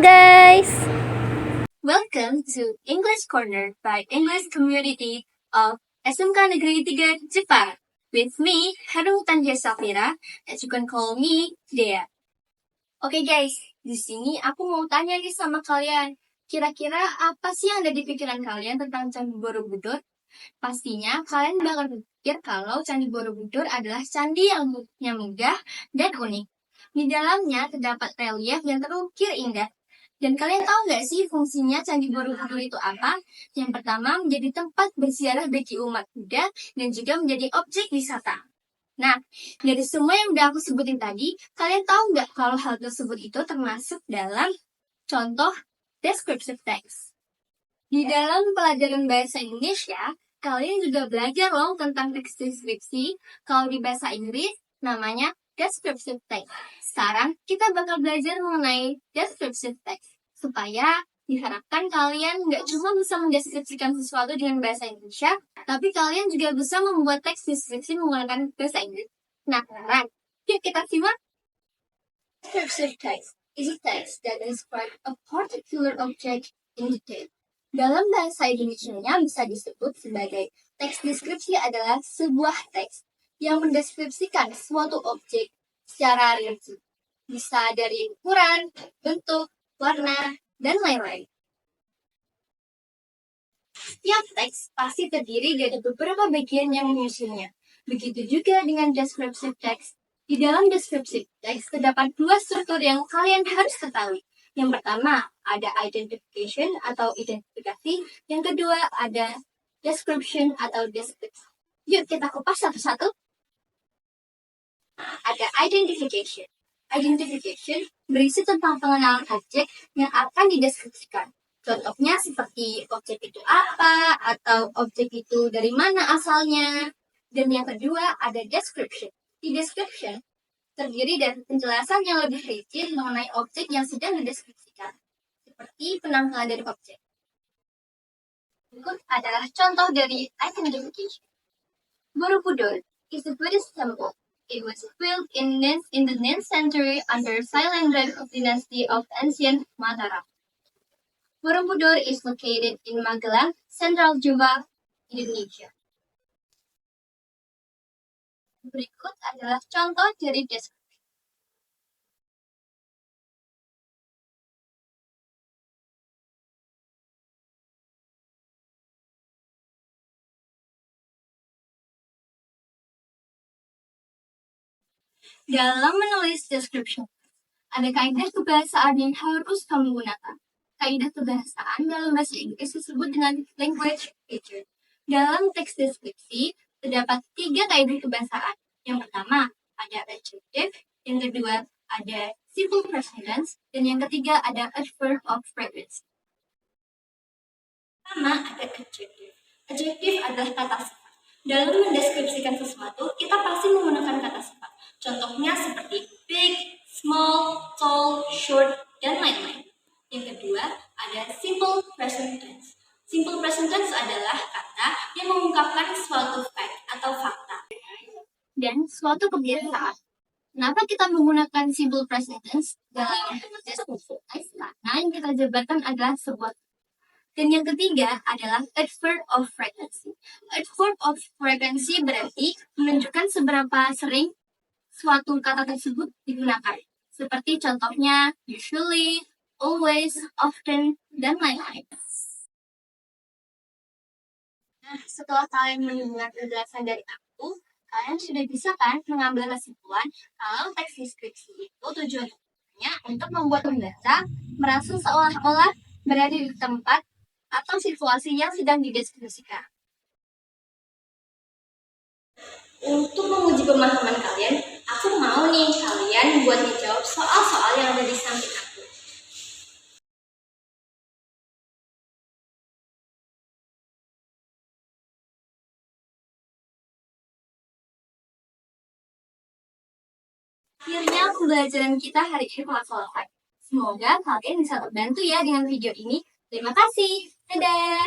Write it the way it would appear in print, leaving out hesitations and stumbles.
guys! Welcome to English Corner by English Community of SMK Negeri 3 Jepang. With me, Haru Tanja Safira, as you can call me, Dea. Oke guys, di sini aku mau tanya nih sama kalian. Kira-kira apa sih yang ada di pikiran kalian tentang Candi Borobudur? Pastinya kalian bakal berpikir kalau Candi Borobudur adalah candi yang megah dan unik. Di dalamnya terdapat relief yang terukir indah. Dan kalian tahu nggak sih fungsinya Candi Borobudur itu apa? Yang pertama, menjadi tempat berziarah bagi umat Buddha dan juga menjadi objek wisata. Nah, dari semua yang udah aku sebutin tadi, kalian tahu nggak kalau hal tersebut itu termasuk dalam contoh descriptive text? Di dalam pelajaran bahasa Indonesia, kalian juga belajar loh tentang teks deskripsi. Kalau di bahasa Inggris, namanya descriptive text. Sekarang kita bakal belajar mengenai descriptive text, supaya diharapkan kalian nggak cuma bisa mendeskripsikan sesuatu dengan bahasa Indonesia, tapi kalian juga bisa membuat teks deskripsi menggunakan bahasa Inggris. Nah, sekarang, yuk kita simak. Descriptive text is a text that describes a particular object in detail. Dalam bahasa Indonesianya bisa disebut sebagai teks deskripsi adalah sebuah teks yang mendeskripsikan suatu objek secara rinci. Bisa dari ukuran, bentuk, warna, dan lain-lain. Setiap teks pasti terdiri dari beberapa bagian yang menyusunnya. Begitu juga dengan descriptive text. Di dalam descriptive text terdapat dua struktur yang kalian harus ketahui. Yang pertama ada identification atau identifikasi. Yang kedua ada description atau deskripsi. Yuk kita kupas satu-satu. Ada identification. Identification berisi tentang pengenalan objek yang akan dideskripsikan. Contohnya seperti objek itu apa, atau objek itu dari mana asalnya. Dan yang kedua ada description. Di description terdiri dari penjelasan yang lebih rinci mengenai objek yang sedang dideskripsikan. Seperti penanggalan dari objek. Berikut adalah contoh dari identification. Borobudur is a Buddhist temple. It was built in the 9th century under silent reign of dynasty of ancient Mataram. Borobudur is located in Magelang, Central Java, Indonesia. Berikut adalah contoh dari deskripsi. Dalam menulis description, ada kaidah kebahasaan yang harus kamu gunakan. Kaidah kebahasaan dalam bahasa Inggris disebut dengan language feature. Dalam teks deskripsi, terdapat 3 kaidah kebahasaan. Yang pertama, ada adjective. Yang kedua, ada simple present tense. Dan yang ketiga, ada adverb of frequency. Pertama, ada adjective. Adjective adalah kata sifat. Dalam mendeskripsikan sesuatu, kita pasti menggunakan kata sifat. Contohnya seperti big, small, tall, short, dan lain-lain. Yang kedua, ada simple present tense. Simple present tense adalah kata yang mengungkapkan suatu fact atau fakta dan suatu kebiasaan. Kenapa kita menggunakan simple present tense dalam descriptive text? Karena yang kita jabarkan adalah sebuah. Dan yang ketiga adalah adverb of frequency. Adverb of frequency berarti menunjukkan seberapa sering suatu kata tersebut digunakan. Seperti contohnya usually, always, often, dan lain-lain. Nah, setelah kalian mendengar penjelasan dari aku, kalian sudah bisa kan mengambil kesimpulan kalau teks deskripsi itu tujuannya untuk membuat pembaca merasa seolah-olah berada di tempat atau situasi yang sedang dideskripsikan. Untuk menguji pemahaman kalian, aku mau nih kalian buat menjawab soal-soal yang ada di samping aku. Akhirnya pembelajaran kita hari ini telah selesai. Semoga kalian bisa terbantu ya dengan video ini. Terima kasih. Dadah!